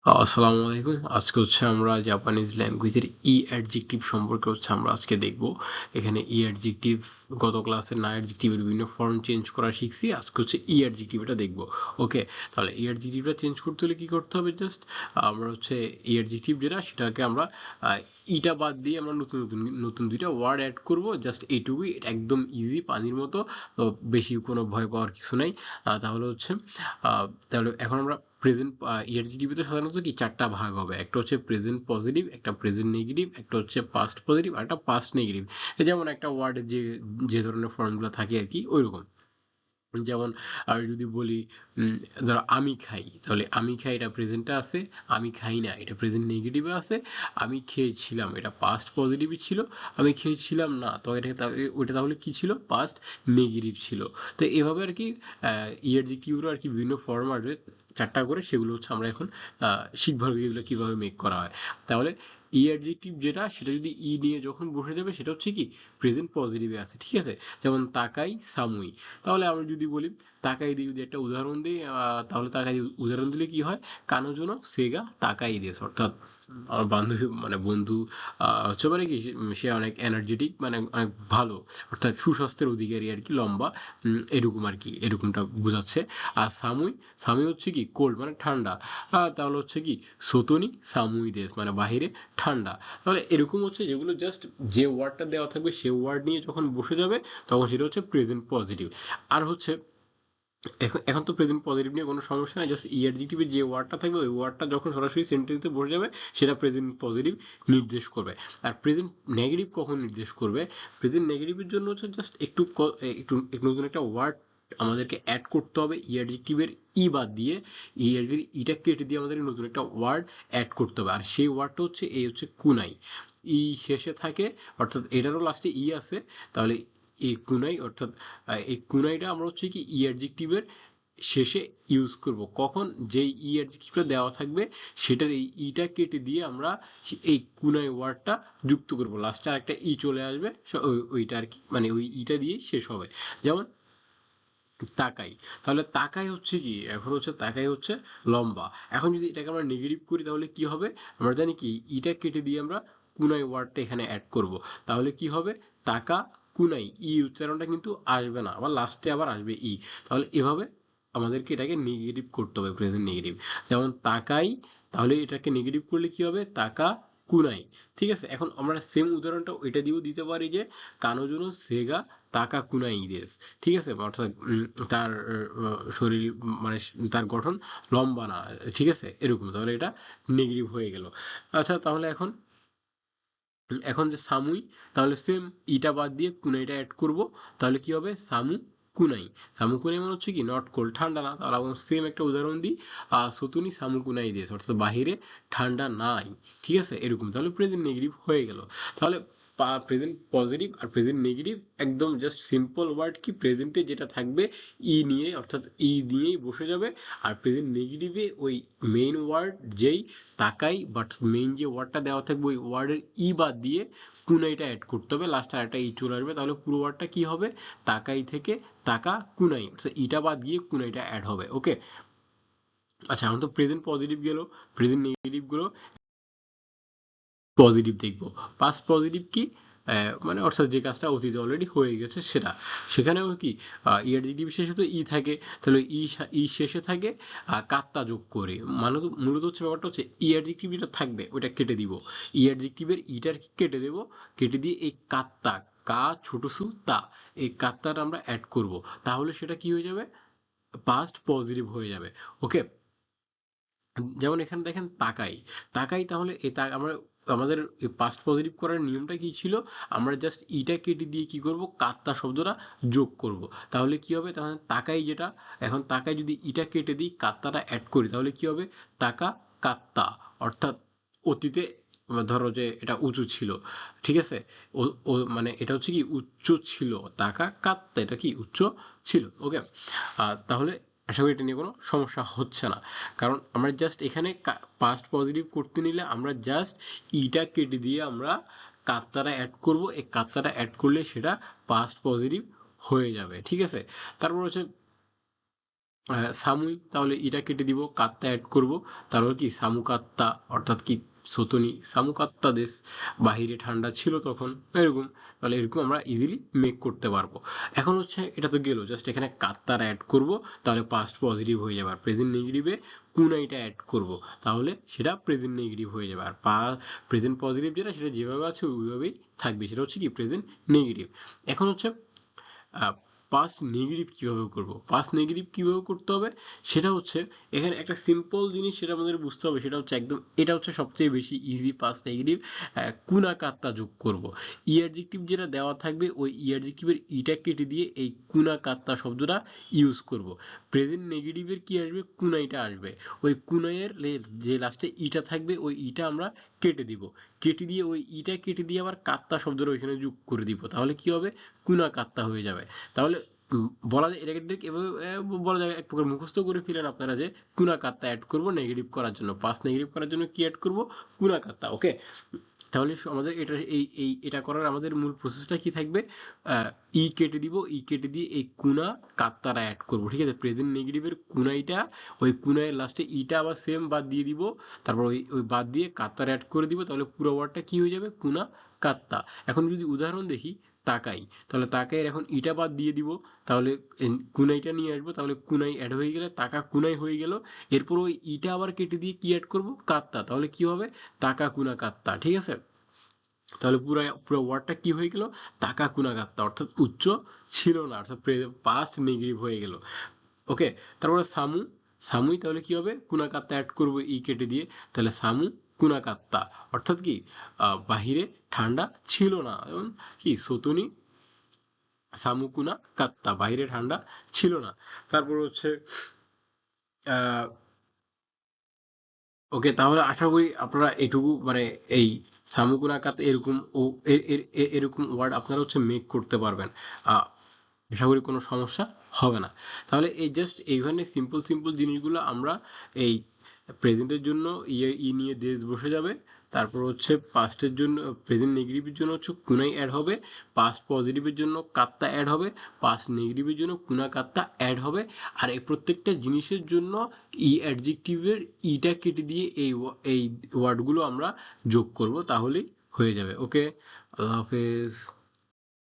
আসসালামু আলাইকুম। আজকে আমরা জাপানিজ ল্যাঙ্গুয়েজের ই অ্যাডজেক্টিভ সম্পর্কে আমরা আজকে দেখব। এখানে ই অ্যাডজেক্টিভ গত ক্লাসে না অ্যাডজেক্টিভের বিভিন্ন ফর্ম চেঞ্জ করা শিখছি। আজকে ই অ্যাডজেক্টিভ এটা দেখব। ওকে, তাহলে ই অ্যাডজেক্টিভটা চেঞ্জ করতে হলে কি করতে হবে? জাস্ট আমরা ই অ্যাডজেক্টিভ যেটা সেটাকে আমরা ইটা বাদ দিয়ে আমরা নতুন নতুন নতুন দুইটা ওয়ার্ড অ্যাড করব। জাস্ট এইটুকুই, এটা একদম ইজি, পানির মতো। তো বেশি কোনো ভয় পাওয়ার কিছু নাই। তাহলে তাহলে এখন আমরা প্রেজেন্ট ইআরজিটিভিতে সাধারণত কি চারটা ভাগ হবে। একটা হচ্ছে প্রেজেন্ট পজিটিভ, একটা প্রেজেন্ট নেগেটিভ, একটা হচ্ছে পাস্ট পজিটিভ, আর একটা পাস্ট নেগেটিভ। যেমন একটা ওয়ার্ডের যে যে ধরনের ফর্মগুলো থাকে আর কি ওইরকম। যেমন আমি যদি বলি ধরো আমি খাই, তাহলে আমি খাই এটা প্রেজেন্টে আছে। আমি খাই না এটা প্রেজেন্ট নেগেটিভে আছে। আমি খেয়েছিলাম এটা পাস্ট পজিটিভই ছিল। আমি খেয়েছিলাম না তো ওটা তাহলে কি ছিল? পাস্ট নেগেটিভ ছিল। তো এভাবে আর কি ইআরজিকিউরও আর কি বিভিন্ন ফর্ম আসবে চারটা করে, সেগুলো আমরা এখন শিখবো আর কি এগুলো কিভাবে মেক করা হয়। তাহলে ই অ্যাডজেক্টিভ যেটা সেটা যদি ই নিয়ে যখন বসে যাবে সেটা হচ্ছে কি প্রেজেন্ট পজিটিভে আছে, ঠিক আছে? যেমন তাকাই সামুই। তাহলে আমি যদি বলি তাকাই দিয়ে যদি একটা উদাহরণ দিই, তাহলে তাকাই দিয়ে উদাহরণ দিলে কি হয়? কানোজোনো সেগা তাকাই দেস, অর্থাৎ আমার বান্ধবী মানে বন্ধু হচ্ছে মানে কি সে অনেক এনার্জেটিক, মানে অনেক ভালো, অর্থাৎ সুস্বাস্থ্যের অধিকারী আর কি, লম্বা, এরকম আর কি, এরকমটা বোঝাচ্ছে। আর সামুই, সামুই হচ্ছে কি কোল্ড মানে ঠান্ডা। তাহলে হচ্ছে কি সোতনি সামুই দেশ মানে বাহিরে ঠান্ডা। তাহলে এরকম হচ্ছে যেগুলো জাস্ট যে ওয়ার্ডটা দেওয়া থাকবে সে ওয়ার্ড নিয়ে যখন বসে যাবে তখন সেটা হচ্ছে প্রেজেন্ট পজিটিভ। আর এখন এখন তো প্রেজেন্ট পজিটিভ নিয়ে কোনো সমস্যা নাই, জাস্ট ইআরজিটিভের যে ওয়ার্ডটা থাকবে ওই ওয়ার্ডটা যখন সরাসরি সেন্টেন্সে বসে যাবে সেটা প্রেজেন্ট পজিটিভ নির্দেশ করবে। আর প্রেজেন্ট নেগেটিভ কখন নির্দেশ করবে? প্রেজেন্ট নেগেটিভের জন্য হচ্ছে জাস্ট একটু নতুন একটা ওয়ার্ড আমাদেরকে অ্যাড করতে হবে ইআরজিটিভের ই বাদ দিয়ে। ইআরজির ইটা কেটে দিয়ে আমাদের নতুন একটা ওয়ার্ড অ্যাড করতে হবে, আর সেই ওয়ার্ডটা হচ্ছে এই হচ্ছে কুনাই। ই শেষে থাকে, অর্থাৎ এটারও লাস্টে ই আছে। তাহলে এই কুনাই, অর্থাৎ এই কুনাইটা আমরা হচ্ছে কি ই অ্যাডজেক্টিভের শেষে ইউজ করব কখন? যেই ই অ্যাডজেক্টিভটা দেওয়া থাকবে সেটার এই ইটা কেটে দিয়ে আমরা এই কুনাই ওয়ার্ডটা যুক্ত করব, লাস্টে আরেকটা ই চলে আসবে, ওইটা আর কি, মানে ওই ইটা দিয়েই শেষ হবে। যেমন তাকাই, তাহলে তাকাই হচ্ছে কি, এখন হচ্ছে তাকাই হচ্ছে লম্বা। এখন যদি এটাকে আমরা নেগেটিভ করি তাহলে কি হবে? আমরা জানি কি ইটা কেটে দিয়ে আমরা কুনাই ওয়ার্ডটা এখানে অ্যাড করব। তাহলে কি হবে? তাকা কুনাই, ই উচ্চারণটা কিন্তু আসবে না, আবার লাস্টে আবার আসবে ই। তাহলে এভাবে আমাদেরকে এটাকে নেগেটিভ করতে হবে, প্রেজেন্ট নেগেটিভ। যেমন তাকাই, তাহলে এটাকে নেগেটিভ করলে কি হবে? তাকা কুনাই। ঠিক আছে, এখন আমরা সেম উদাহরণটা ওইটা দিয়েও দিতে পারি যে কানোজুনো সেগা তাকা কুনাই দেস। ঠিক আছে, অর্থাৎ তার শরীর, মানে তার গঠন লম্বা না, ঠিক আছে, এরকম। তাহলে এটা নেগেটিভ হয়ে গেল। আচ্ছা, তাহলে এখন এখন যে সামুই, তাহলে সেম ইটা বাদ দিয়ে কুনাইটা অ্যাড করব। তাহলে কি হবে? সামু কুনাই। সামু কুনাই মানে হচ্ছে কি নট কোল্ড, ঠান্ডা না। তাহলে আমরা সেম একটা উদাহরণ দিই, সতুনি সামু কুনাই দেশ, অর্থাৎ বাহিরে ঠান্ডা নাই। ঠিক আছে, এরকম। তাহলে প্রেজেন্ট নেগেটিভ হয়ে গেল। তাহলে প্রেজেন্ট পজিটিভ আর প্রেজেন্ট নেগেটিভ একদম জাস্ট সিম্পল ওয়ার্ড, কি প্রেজেন্টে যেটা থাকবে ই নিয়ে, অর্থাৎ ই দিয়েই বসে যাবে। আর প্রেজেন্ট নেগেটিভে ওই মেইন ওয়ার্ড যেই তাকাই, বাট মেইন যে ওয়ার্ডটা দেওয়া থাকবে ওই ওয়ার্ডের ই বাদ দিয়ে কুনাইটা অ্যাড করতে হবে, লাস্টে আরেকটা ই চলে আসবে। তাহলে পুরো ওয়ার্ডটা কি হবে? তাকাই থেকে তাকা কুনাই, অর্থাৎ ইটা বাদ দিয়ে কুনাইটা অ্যাড হবে। ওকে, আচ্ছা, এখন তো প্রেজেন্ট পজিটিভ গেল, প্রেজেন্ট নেগেটিভ গুলো পজিটিভ দেখবো। পাস্ট পজিটিভ কি? মানে অর্থাৎ যে কাজটা অতীতে অলরেডি হয়ে গেছে সেটা। সেখানেও কি ইআরজিটিভ শেষে তো ই থাকে, তাহলে ই শেষে থাকে কাত্তা যোগ করে। মানে মূলত হচ্ছে ব্যাপারটা হচ্ছে ই অ্যাডজেক্টিভ যেটা থাকবে ওইটা কেটে দিব। ই অ্যাডজেক্টিভের ইটার কেটে দেব, কেটে দিয়ে এই কাত্তা, কা ছোট সু তা, এই কাত্তাটা আমরা অ্যাড করব। তাহলে সেটা কি হয়ে যাবে? পাস্ট পজিটিভ হয়ে যাবে। ওকে, যেমন এখানে দেখেন তাকাই, তাকাই, তাহলে আমরা আমাদের পাস্ট পজিটিভ করার নিয়মটা কি ছিল? আমরা জাস্ট ইটা কেটে দিয়ে কি করব? কাত্তা শব্দটা যোগ করব। তাহলে কি হবে? তাহলে তাকাই যেটা, এখন তাকাই যদি ইটা কেটে দিই কাত্তাটা অ্যাড করি তাহলে কি হবে? তাকা কাত্তা, অর্থাৎ অতীতে ধরো যে এটা উঁচু ছিল, ঠিক আছে, ও ও মানে এটা হচ্ছে কি উচ্চ ছিল, তাকা কাত্তা এটা কি উচ্চ ছিল। ওকে, তাহলে আশা করি এটা নিয়ে কোনো সমস্যা হচ্ছে না। কারণ আমরা জাস্ট এখানে পাস্ট পজিটিভ করতে নিলে আমরা জাস্ট ইটা কেটে দিয়ে আমরা কাত্তারা অ্যাড করব, এই কাত্তারা অ্যাড করলে সেটা পাস্ট পজিটিভ হয়ে যাবে। ঠিক আছে, তারপর হচ্ছে সামুই, তাহলে ইটা কেটে দিব, কাত্তা অ্যাড করব, তারপর কি সামু কাত্তা, অর্থাৎ কি সতনি সামু কাত্তা দেশ, বাহিরে ঠান্ডা ছিল তখন, এরকম। তাহলে এরকম আমরা ইজিলি মেক করতে পারবো। এখন হচ্ছে এটা তো গেল, জাস্ট এখানে কাত্তার অ্যাড করব, তাহলে পাস্ট পজিটিভ হয়ে যাবে। আর প্রেজেন্ট নেগেটিভে কুনাইটা অ্যাড করব, তাহলে সেটা প্রেজেন্ট নেগেটিভ হয়ে যাবে। আর প্রেজেন্ট পজিটিভ যেটা, সেটা যেভাবে আছে ওইভাবেই থাকবে, সেটা হচ্ছে কি প্রেজেন্ট নেগেটিভ। এখন হচ্ছে পাস্ট নেগেটিভ কীভাবে করব, পাস্ট নেগেটিভ কীভাবে করতে হবে, সেটা হচ্ছে এখানে একটা সিম্পল জিনিস সেটা আমাদের বুঝতে হবে, সেটা হচ্ছে একদম, এটা হচ্ছে সবচেয়ে বেশি ইজি পাস্ট নেগেটিভ। কুনা কাত্তা যোগ করব, ই অ্যাডজেক্টিভ যেটা দেওয়া থাকবে ওই ই অ্যাডজেক্টিভের ইটা কেটে দিয়ে এই কুনা কাত্তা শব্দটা ইউজ করব। প্রেজেন্ট নেগেটিভের কি আসবে, কুনাইটা আসবে, ওই কুনাইয়ের যে লাস্টে ইটা থাকবে ওই ইটা আমরা কেটে দিব, কেটে দিয়ে ওই ইটা কেটে দিয়ে আবার কাত্তা শব্দটা ওইখানে যোগ করে দিব, তাহলে কি হবে, কুনা কাত্তা হয়ে যাবে। তাহলে বলা যায় এটাকে ঠিক এভাবে বলা যায়, এক প্রকার মুখস্থ করে ফেলেন আপনারা যে কুনা কাত্তা অ্যাড করব নেগেটিভ করার জন্য, পাস নেগেটিভ করার জন্য কি অ্যাড করব, কুনা কাত্তা। ওকে, তাহলে আমাদের এটা এটা করার আমাদের মূল প্রসেসটা কি থাকবে, ই কেটে দিব, ই কেটে দিয়ে এই কুনা কাত্তারা অ্যাড করব, ঠিক আছে। প্রেজেন্ট নেগেটিভের কুনাইটা, ওই কুনাইয়ের লাস্টে ইটা আবার সেম বাদ দিয়ে দিব, তারপর ওই ওই বাদ দিয়ে কাত্তার অ্যাড করে দিব, তাহলে পুরো ওয়ার্ডটা কি হয়ে যাবে, কুনা কাত্তা। এখন যদি উদাহরণ দেখি, তাকাই, তাহলে তাকাইয়ের এখন ইটা বাদ দিয়ে দিব, তাহলে কুনাইটা নিয়ে আসবো, তাহলে কুনাই অ্যাড হয়ে গেলে তাকা কুনাই হয়ে গেল। এরপর ওই ইটা আবার কেটে দিয়ে কি অ্যাড করব, কাত্তা, তাহলে কি হবে, তাকা কুনা কাত্তা, ঠিক আছে। তাহলে পুরো পুরো ওয়ার্ডটা কি হয়ে গেল, তাকা কুনাগাত্তা, অর্থাৎ উচ্চ ছিল না, অর্থাৎ পাস্ট নেগেটিভ হয়ে গেল। ওকে, তারপরে সামু, সামুই তাহলে কি হবে, কুনাকাত্তা অ্যাড করবো ই কেটে দিয়ে, তাহলে সামু কুনাকাত্তা, অর্থাৎ কি বাহিরে ঠান্ডা ছিল না, যেমন কি সতুনি সামু কুনা কাত্তা, বাহিরে ঠান্ডা ছিল না। তারপর হচ্ছে আহ ওকে, তাহলে আশা করি আপনারা এটুকু মানে এই সামুকুনাকাত এরকম ও এরকম ওয়ার্ড আপনারা হচ্ছে মেক করতে পারবেন। আহ, আশা করি কোনো সমস্যা হবে না। তাহলে এই জাস্ট এইখানে সিম্পল সিম্পল জিনিসগুলো আমরা এই প্রেজেন্টের জন্য ইয়ে ই নিয়ে দেশ বসে যাবে, তারপর হচ্ছে পাস্টের জন্য প্রেজেন্ট নেগেটিভের জন্য হচ্ছে কুনাই অ্যাড হবে, পাস্ট পজিটিভের জন্য কাত্তা অ্যাড হবে, পাস্ট নেগেটিভের জন্য কুনা কাত্তা অ্যাড হবে। আর এই প্রত্যেকটা জিনিসের জন্য ই অ্যাডজেক্টিভের ইটা কেটে দিয়ে এই ওয়ার্ডগুলো আমরা যোগ করব, তাহলেই হয়ে যাবে। ওকে, আল্লাহ হাফেজ।